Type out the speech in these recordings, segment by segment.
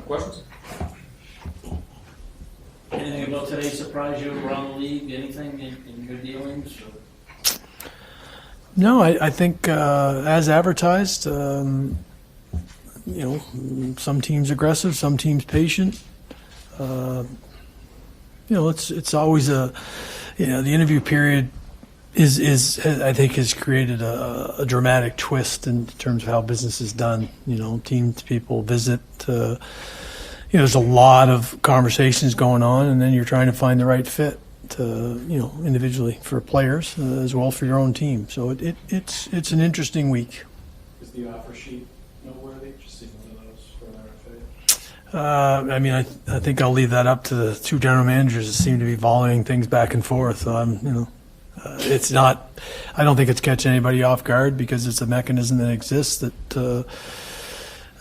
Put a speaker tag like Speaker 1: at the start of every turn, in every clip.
Speaker 1: Questions?
Speaker 2: Anything about today surprise you around the league? Anything in your dealings?
Speaker 3: No, I think as advertised, some teams aggressive, some teams patient. It's always the interview period is I think has created a dramatic twist in terms of how business is done. Teams, people visit. There's a lot of conversations going on, and then you're trying to find the right fit individually for players as well for your own team. So it's an interesting week.
Speaker 1: Is the offer sheet noteworthy? Just seeing one of those for an RFA.
Speaker 3: I think I'll leave that up to the two general managers that seem to be volleying things back and forth. It's not. I don't think it's catching anybody off guard because it's a mechanism that exists that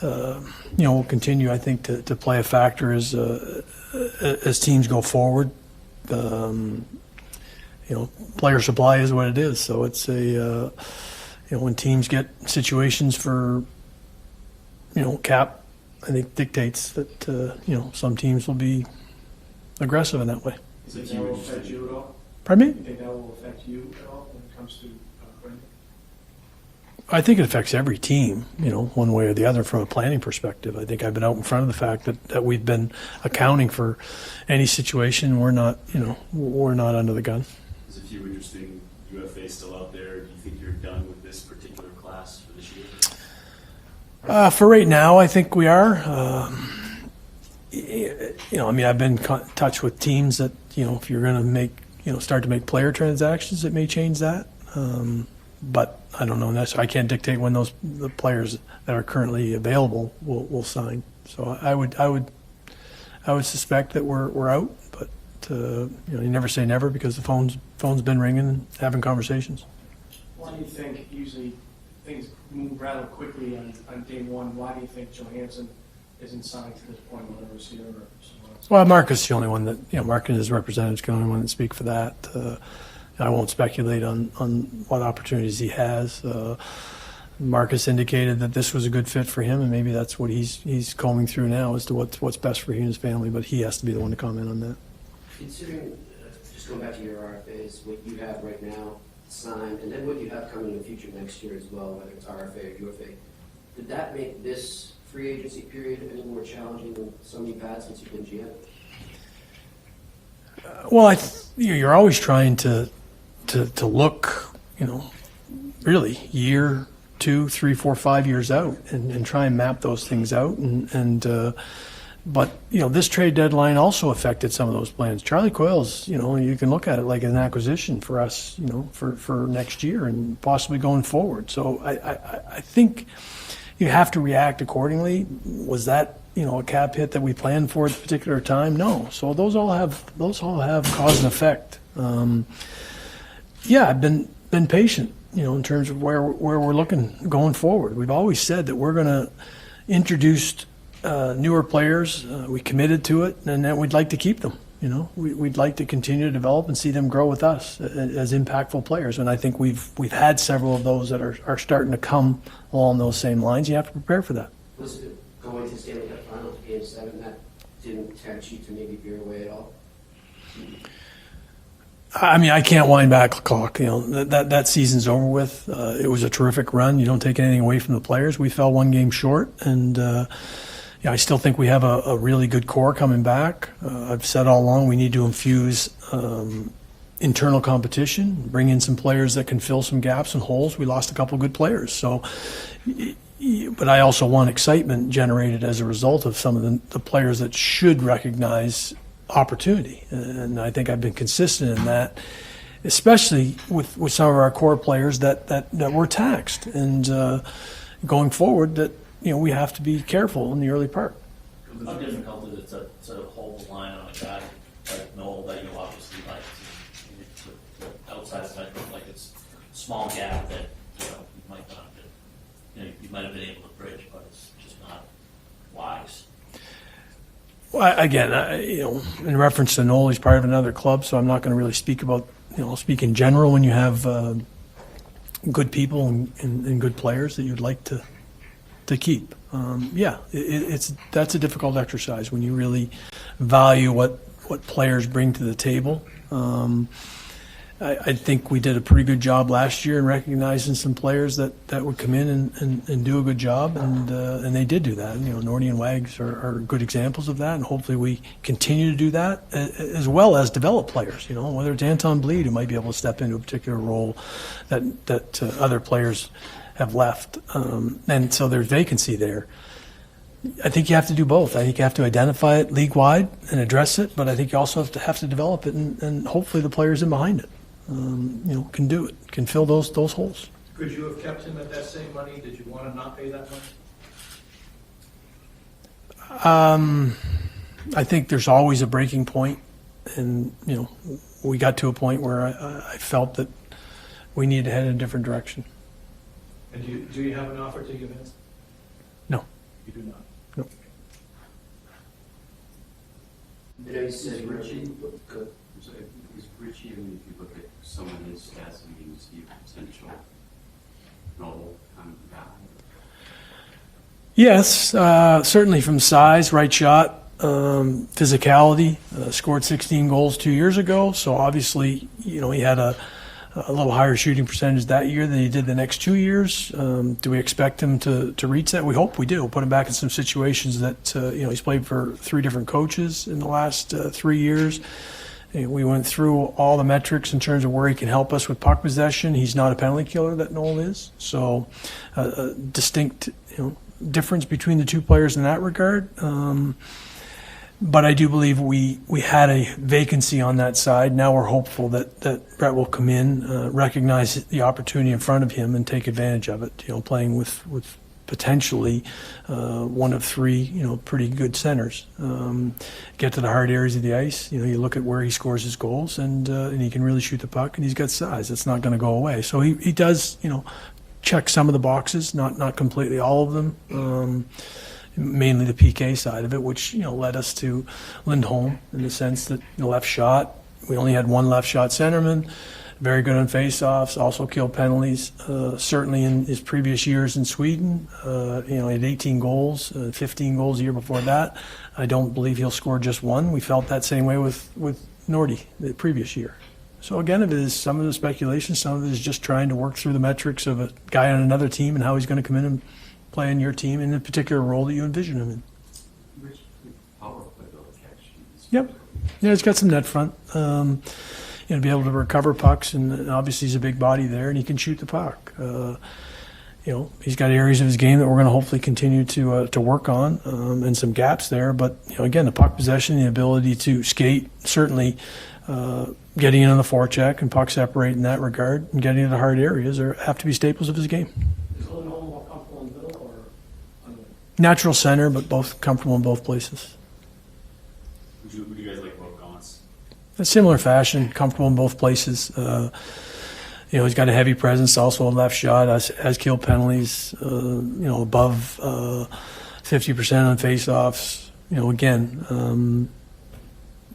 Speaker 3: will continue. I think to play a factor as teams go forward. Player supply is what it is. So it's when teams get situations for cap, I think dictates that some teams will be aggressive in that way.
Speaker 1: Does it that will affect you at all?
Speaker 3: Pardon me?
Speaker 1: You think that will affect you at all when it comes to Brandon?
Speaker 3: I think it affects every team, one way or the other from a planning perspective. I think I've been out in front of the fact that we've been accounting for any situation. We're not under the gun.
Speaker 4: There's a few interesting UFAs still out there. Do you think you're done with this particular class for this year?
Speaker 3: For right now, I think we are. I've been in touch with teams that, if you're going to start to make player transactions, it may change that. But I don't know. I can't dictate when the players that are currently available will sign. So I would suspect that we're out. But you never say never because the phone's been ringing and having conversations.
Speaker 1: Why do you think usually things move rather quickly on day one? Why do you think Johansson isn't signed to this point, whether it's here or somewhere else?
Speaker 3: Well, Marcus is the only one that Mark and his representatives are the only one that speak for that. I won't speculate on what opportunities he has. Marcus indicated that this was a good fit for him, and maybe that's what he's combing through now as to what's best for him and his family. But he has to be the one to comment on that.
Speaker 5: Considering, just going back to your RFAs, what you have right now signed, and then what you have coming in the future next year as well, whether it's RFA or UFA, did that make this free agency period any more challenging than some you've had since you've been GM?
Speaker 3: Well, you're always trying to look, really year, 2, 3, 4, 5 years out and try and map those things out. But this trade deadline also affected some of those plans. Charlie Coyle's, you can look at it like an acquisition for us, for next year and possibly going forward. So I think you have to react accordingly. Was that a cap hit that we planned for at a particular time? No. So those all have cause and effect. I've been patient, in terms of where we're looking going forward. We've always said that we're going to introduce newer players. We committed to it, and then we'd like to keep them. We'd like to continue to develop and see them grow with us as impactful players. And I think we've had several of those that are starting to come along those same lines. You have to prepare for that.
Speaker 5: Was it going to Stanley Cup Final to Game 7 that didn't tempt you to maybe veer away at all?
Speaker 3: I can't wind back the clock. That season's over with. It was a terrific run. You don't take anything away from the players. We fell one game short, and I still think we have a really good core coming back. I've said all along we need to infuse internal competition, bring in some players that can fill some gaps and holes. We lost a couple of good players. So, but I also want excitement generated as a result of some of the players that should recognize opportunity. And I think I've been consistent in that, especially with some of our core players that were taxed. And going forward, that we have to be careful in the early part.
Speaker 2: How difficult is it to hold the line on a guy like Noel that you obviously like? The outside effect, like it's a small gap that you might not have you might have been able to bridge, but it's just not wise.
Speaker 3: Well, again, in reference to Noel, he's part of another club, so I'm not going to really speak about, speak in general when you have good people and good players that you'd like to to keep. That's a difficult exercise when you really value what players bring to the table. I think we did a pretty good job last year in recognizing some players that would come in and do a good job, and they did do that. Nordy and Wags are good examples of that, and hopefully we continue to do that, as well as develop players. Whether it's Anton Bleed, who might be able to step into a particular role that other players have left, and so there's vacancy there. I think you have to do both. I think you have to identify it league-wide and address it, but I think you also have to develop it, and hopefully the players in behind it, can do it, can fill those holes.
Speaker 6: Could you have kept him at that same money? Did you want to not pay that much?
Speaker 3: I think there's always a breaking point, and we got to a point where I felt that we needed to head in a different direction.
Speaker 6: And do you have an offer to give in?
Speaker 3: No.
Speaker 6: You do not?
Speaker 3: No.
Speaker 5: I know you said
Speaker 7: Richie,
Speaker 5: Good.
Speaker 7: is Richie, I mean, if you look at some of his stats, I mean, is he a potential novel kind of guy?
Speaker 3: Yes, certainly from size, right shot, physicality. Scored 16 goals 2 years ago, so obviously, he had a little higher shooting percentage that year than he did the next 2 years. Do we expect him to reach that? We hope we do. We'll put him back in some situations that, he's played for 3 different coaches in the last 3 years. We went through all the metrics in terms of where he can help us with puck possession. He's not a penalty killer that Noel is. So a distinct, difference between the two players in that regard. But I do believe we had a vacancy on that side. Now we're hopeful that Brett will come in, recognize the opportunity in front of him, and take advantage of it. Playing with potentially one of 3, pretty good centers. Get to the hard areas of the ice. You look at where he scores his goals, and he can really shoot the puck, and he's got size. It's not going to go away. So he does, check some of the boxes, not completely all of them. Mainly the PK side of it, which led us to Lindholm in the sense that the left shot. We only had one left shot centerman, very good on faceoffs, also killed penalties. Certainly in his previous years in Sweden, he had 18 goals, 15 goals a year before that. I don't believe he'll score just one. We felt that same way with Nordy the previous year. So again, it is some of the speculation, some of it is just trying to work through the metrics of a guy on another team and how he's going to come in and play in your team in a particular role that you envision him in.
Speaker 7: Rich, power play though, catch.
Speaker 3: Yep. Yeah, he's got some net front. Be able to recover pucks, and obviously he's a big body there, and he can shoot the puck. He's got areas of his game that we're going to hopefully continue to work on, and some gaps there. But again, the puck possession, the ability to skate, certainly getting in on the forecheck and puck separate in that regard, and getting into the hard areas have to be staples of his game.
Speaker 1: Is Lindholm more comfortable in the middle or on the wing?
Speaker 3: Natural center, but both comfortable in both places.
Speaker 4: Would you guys like both Gaunts?
Speaker 3: A similar fashion, comfortable in both places. He's got a heavy presence, also a left shot, has killed penalties, above 50% on faceoffs. Again,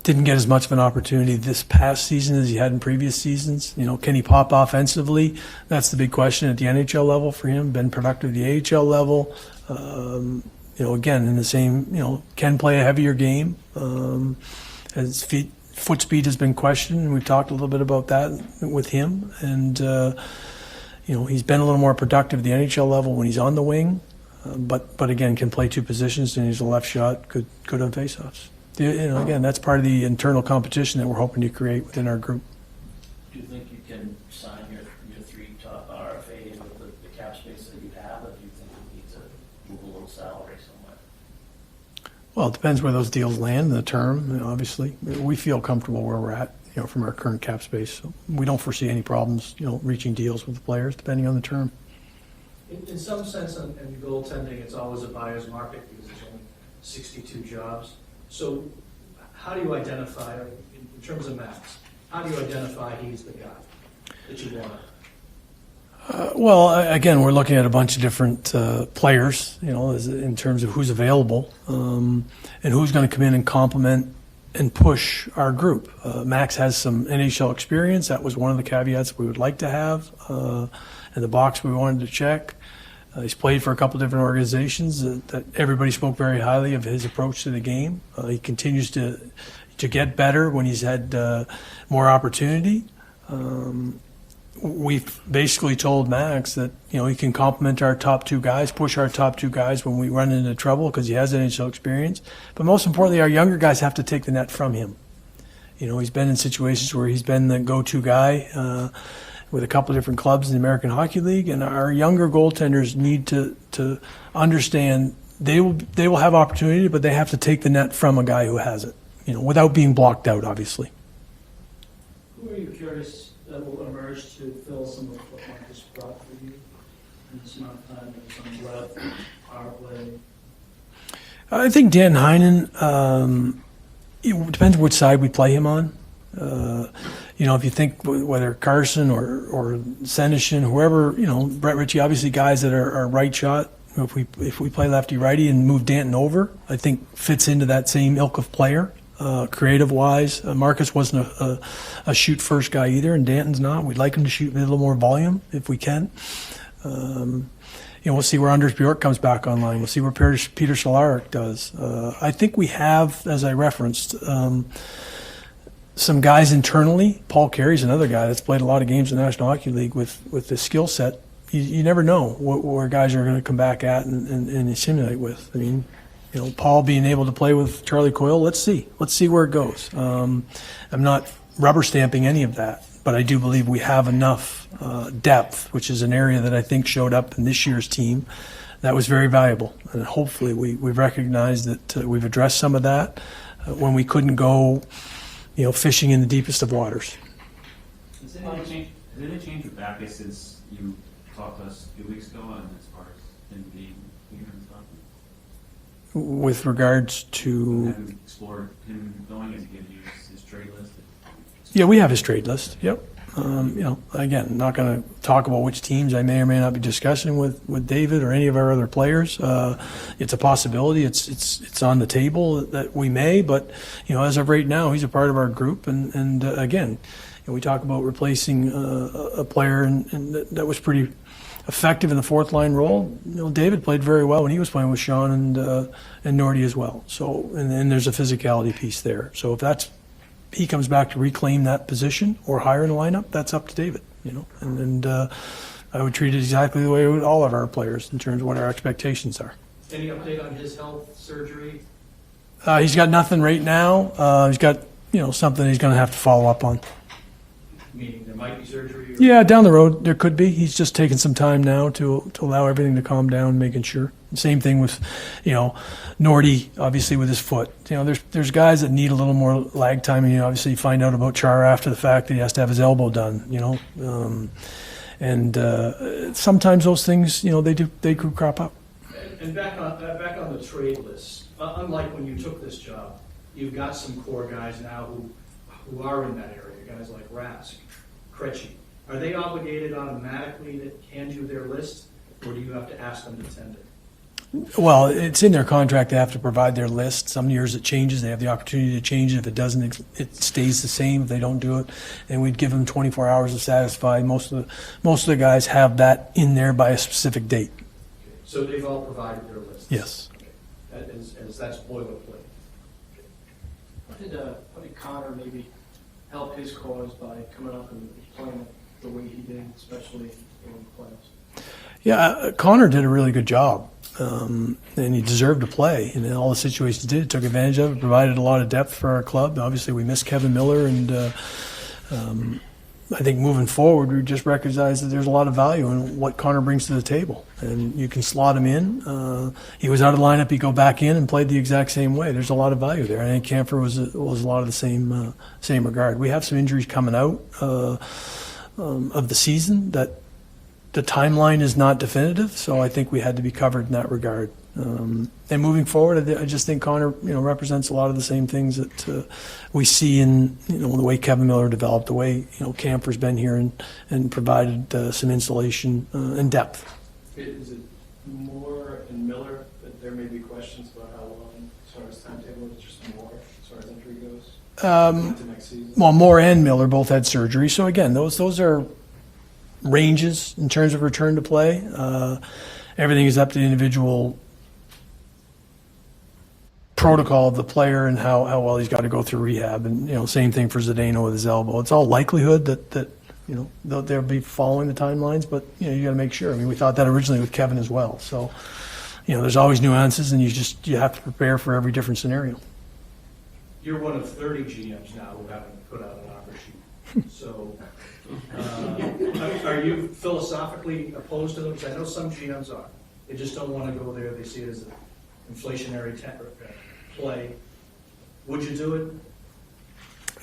Speaker 3: didn't get as much of an opportunity this past season as he had in previous seasons. Can he pop offensively? That's the big question at the NHL level for him. Been productive at the AHL level. Again, in the same, can play a heavier game. His foot speed has been questioned, and we've talked a little bit about that with him. And, he's been a little more productive at the NHL level when he's on the wing. But again, can play 2 positions, and he's a left shot, good on faceoffs. Again, that's part of the internal competition that we're hoping to create within our group.
Speaker 2: Do you think you can sign your 3 top RFAs with the cap space that you have, or do you think you need to move a little salary somewhere?
Speaker 3: Well, it depends where those deals land, the term, obviously. We feel comfortable where we're at, from our current cap space. So we don't foresee any problems, reaching deals with the players, depending on the term.
Speaker 6: In some sense, in goaltending, it's always a buyer's market because there's only 62 jobs. So how do you identify, in terms of Max, how do you identify he's the guy that you want?
Speaker 3: Well, again, we're looking at a bunch of different players, in terms of who's available and who's going to come in and complement and push our group. Max has some NHL experience. That was one of the caveats we would like to have, and the box we wanted to check. He's played for a couple different organizations that everybody spoke very highly of his approach to the game. He continues to get better when he's had more opportunity. We've basically told Max that he can complement our top two guys, push our top two guys when we run into trouble because he has NHL experience. But most importantly, our younger guys have to take the net from him. He's been in situations where he's been the go-to guy with a couple of different clubs in the American Hockey League, and our younger goaltenders need to understand they will have opportunity, but they have to take the net from a guy who has it, without being blocked out, obviously.
Speaker 6: Who are you curious that will emerge to fill some of what Marcus brought for you in this amount of time? There's some left, power play.
Speaker 3: I think Dan Heinen, it depends which side we play him on. If you think whether Carson or Senishin, whoever, Brett Ritchie, obviously guys that are right shot. If we play lefty-righty and move Danton over, I think fits into that same ilk of player. Creative-wise, Marcus wasn't a shoot-first guy either, and Danton's not. We'd like him to shoot with a little more volume if we can. We'll see where Anders Bjork comes back online. We'll see where Peter Solaric does. I think we have, as I referenced, some guys internally. Paul Carey's another guy that's played a lot of games in the National Hockey League with the skill set. You never know where guys are going to come back at and simulate with. I mean, Paul being able to play with Charlie Coyle, let's see where it goes. I'm not rubber stamping any of that, but I do believe we have enough depth, which is an area that I think showed up in this year's team that was very valuable. And hopefully we've recognized that we've addressed some of that when we couldn't go, fishing in the deepest of waters.
Speaker 7: Has anything changed with Backus since you talked to us a few weeks ago on as far as him being here and stuff?
Speaker 3: With regards to...
Speaker 7: Have you explored him going? Has he given you his trade list?
Speaker 3: Yeah, we have his trade list. Yep. Again, not going to talk about which teams I may or may not be discussing with David or any of our other players. It's a possibility. It's on the table that we may, but as of right now, he's a part of our group. And again, we talk about replacing a player and that was pretty effective in the fourth line role. David played very well when he was playing with Sean and Nordy as well. So and there's a physicality piece there. So if he comes back to reclaim that position or higher in the lineup, that's up to David, and I would treat it exactly the way with all of our players in terms of what our expectations are.
Speaker 6: Any update on his health surgery?
Speaker 3: He's got nothing right now. He's got, something he's going to have to follow up on.
Speaker 6: Meaning there might be surgery?
Speaker 3: Yeah, down the road there could be. He's just taking some time now to allow everything to calm down, making sure. Same thing with, Nordy, obviously with his foot. There's guys that need a little more lag time. And obviously you find out about Char after the fact that he has to have his elbow done. Sometimes those things, they could crop up.
Speaker 6: And back on the trade list. Unlike when you took this job, you've got some core guys now who are in that area. Guys like Rask, Krejci. Are they obligated automatically to hand you their list, or do you have to ask them to tender?
Speaker 3: Well, it's in their contract. They have to provide their list. Some years it changes. They have the opportunity to change it. If it doesn't, it stays the same if they don't do it. And we'd give them 24 hours to satisfy. Most of the guys have that in there by a specific date.
Speaker 6: Okay. So they've all provided their lists?
Speaker 3: Yes.
Speaker 6: Okay. That's boilerplate. Okay.
Speaker 1: How did Connor maybe help his cause by coming up and playing the way he did, especially in the playoffs?
Speaker 3: Yeah, Connor did a really good job, and he deserved to play. And in all the situations he did, took advantage of it, provided a lot of depth for our club. Obviously, we missed Kevin Miller, and I think moving forward, we just recognize that there's a lot of value in what Connor brings to the table. And you can slot him in. He was out of the lineup. He go back in and played the exact same way. There's a lot of value there. I think Camphor was a lot of the same regard. We have some injuries coming out of the season that the timeline is not definitive, so I think we had to be covered in that regard. And moving forward, I just think Connor, represents a lot of the same things that we see in, the way Kevin Miller developed, the way, Camphor's been here and provided some insulation and depth.
Speaker 1: Is it Moore and Miller that there may be questions about how long, as far as timetable, it's just Moore, as far as injury goes? Into next season?
Speaker 3: Well, Moore and Miller both had surgery, so again, those are ranges in terms of return to play. everything is up to the individual protocol of the player and how well he's got to go through rehab. And, same thing for Zdeno with his elbow. It's all likelihood that they'll be following the timelines, but, you got to make sure. I mean, we thought that originally with Kevin as well. So, there's always nuances, and you have to prepare for every different scenario.
Speaker 6: You're one of 30 GMs now who haven't put out an offer sheet. So, are you philosophically opposed to them? Because I know some GMs are. They just don't want to go there. They see it as an inflationary play. Would you do it?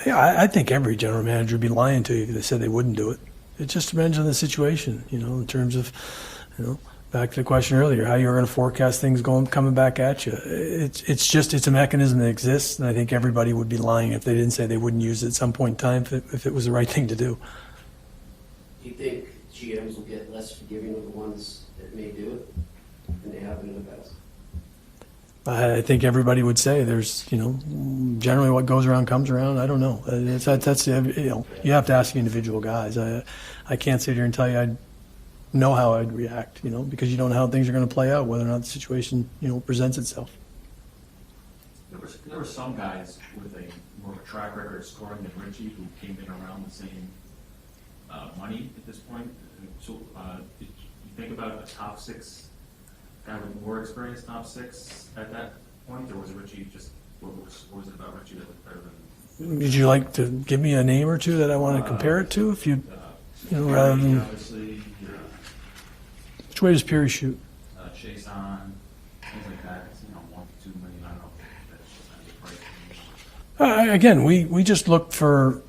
Speaker 3: Yeah, I think every general manager would be lying to you if they said they wouldn't do it. It just depends on the situation, in terms of, back to the question earlier, how you're going to forecast things coming back at you. It's a mechanism that exists, and I think everybody would be lying if they didn't say they wouldn't use it at some point in time if it was the right thing to do.
Speaker 5: Do you think GMs will get less forgiving of the ones that may do it than they have in the past?
Speaker 3: I think everybody would say there's, generally what goes around comes around. I don't know. That's you have to ask the individual guys. I can't sit here and tell you I'd know how I'd react, because you don't know how things are going to play out, whether or not the situation, presents itself.
Speaker 8: There were some guys with more of a track record of scoring than Richie who came in around the same money at this point. So did you think about a top six guy with more experience, top six at that point, or was Richie just, what was it about Richie that was better than?
Speaker 3: Would you like to give me a name or two that I want to compare it to? If you, rather than,
Speaker 8: obviously,
Speaker 3: which way does Peary shoot?
Speaker 8: Chase on, things like that. It's, 1 to 2 million. I don't know if that's just the price.
Speaker 3: Again, we just looked for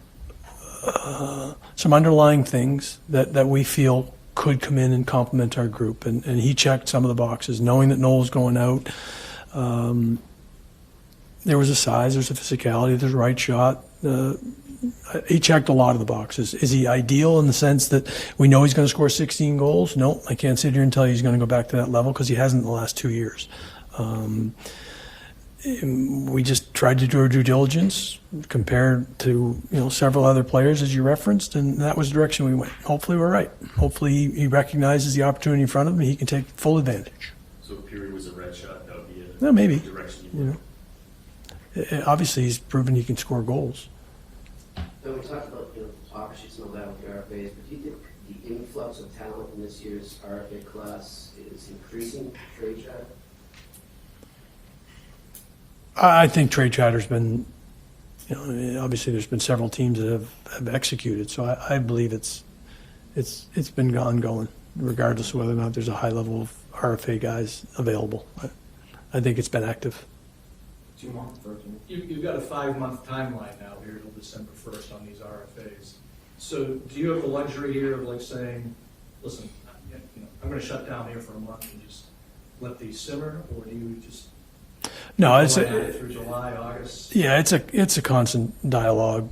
Speaker 3: some underlying things that we feel could come in and complement our group, and he checked some of the boxes, knowing that Noel's going out. There was a size, there's a physicality, there's a right shot. He checked a lot of the boxes. Is he ideal in the sense that we know he's going to score 16 goals? No, I can't sit here and tell you he's going to go back to that level because he hasn't in the last 2 years. We just tried to do our due diligence compared to several other players as you referenced, and that was the direction we went. Hopefully we're right. Hopefully he recognizes the opportunity in front of him and he can take full advantage.
Speaker 4: So if Peary was a red shot, that would be
Speaker 3: maybe.
Speaker 4: direction you went.
Speaker 3: Obviously he's proven he can score goals.
Speaker 5: So we talked about offer sheets and all that with the RFAs, but do you think the influx of talent in this year's RFA class is increasing trade chatter?
Speaker 3: I think trade chatter's been, obviously there's been several teams that have executed, so I believe it's been ongoing, regardless of whether or not there's a high level of RFA guys available. I think it's been active.
Speaker 1: 2 months, 13.
Speaker 6: You've got a 5-month timeline now here till December 1st on these RFAs. So do you have the luxury here of saying, listen, I'm going to shut down here for a month and just let these simmer, or do you just
Speaker 3: No, it's
Speaker 6: through July, August?
Speaker 3: Yeah, it's a constant dialogue.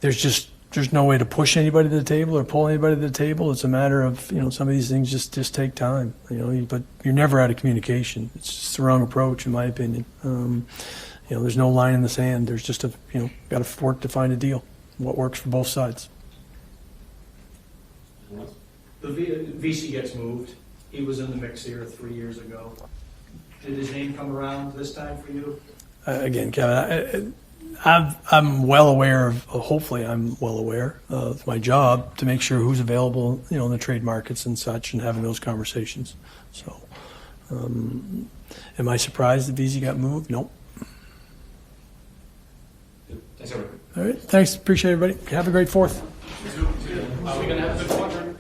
Speaker 3: There's no way to push anybody to the table or pull anybody to the table. It's a matter of some of these things just take time. But you're never out of communication. It's just the wrong approach, in my opinion. There's no line in the sand. There's just got to work to find a deal. What works for both sides.
Speaker 6: The VC gets moved. He was in the mix here 3 years ago. Did his name come around this time for you?
Speaker 3: Again, Kevin, I'm well aware of. Hopefully, I'm well aware of my job to make sure who's available, in the trade markets and such, and having those conversations. So, am I surprised that VZ got moved? Nope.
Speaker 1: Thanks, everybody.
Speaker 3: All right. Thanks. Appreciate everybody. Have a great 4th.
Speaker 1: Are we going to have a good quadrant?